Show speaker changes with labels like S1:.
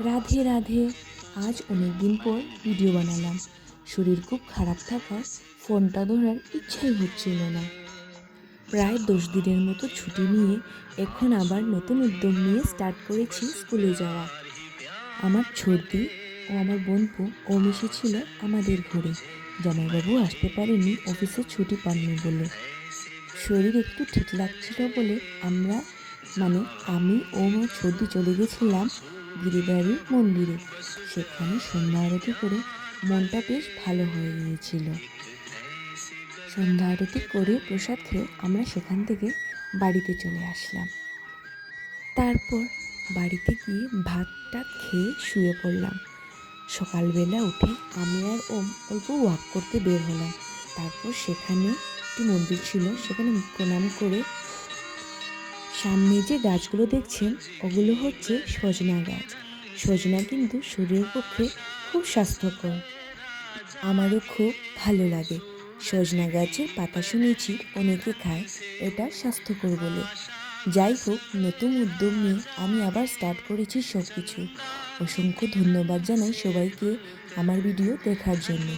S1: রাধে রাধে। আজ অনেক দিন পর ভিডিও বানালাম। শরীর খুব খারাপ থাকায় ফোনটা ধরার ইচ্ছাই হচ্ছিল না। প্রায় 10 দিনের মতো ছুটি নিয়ে এখন আবার নতুন উদ্যম নিয়ে স্টার্ট করেছি স্কুলে যাওয়া। আমার ছোটদি ও আমার বোনপো ও এসেছিল আমাদের ঘরে। জামাইবাবু আসতে পারেনি, অফিসে ছুটি পাননি বলে। শরীর একটু ঠিক লাগছিল বলে আমি ও আমার ছোটদি চলে গেছিলাম গিরিবাড়ির মন্দিরে। সেখানে সন্ধ্যা আরতি করে মনটা বেশ ভালো হয়ে গিয়েছিল। সন্ধ্যা আরতি করে প্রসাদ খেয়ে আমরা সেখান থেকে বাড়িতে চলে আসলাম। তারপর বাড়িতে গিয়ে ভাতটা খেয়ে শুয়ে পড়লাম। সকালবেলা উঠে আমি আর ওম অল্প ওয়াক করতে বের হলাম। তারপর সেখানে একটি মন্দির ছিল, সেখানে প্রণাম করে সামনে যে গাছগুলো দেখছেন ওগুলো হচ্ছে সজনা গাছ। সজনা কিন্তু শরীরের পক্ষে খুব স্বাস্থ্যকর, আমারও খুব ভালো লাগে। সজনা গাছের পাতা শুনেছি অনেকে খায়, এটা স্বাস্থ্যকর বলে। যাই হোক, নতুন উদ্যোগ নিয়ে আমি আবার স্টার্ট করেছি সব কিছু। অসংখ্য ধন্যবাদ জানাই সবাইকে আমার ভিডিও দেখার জন্য।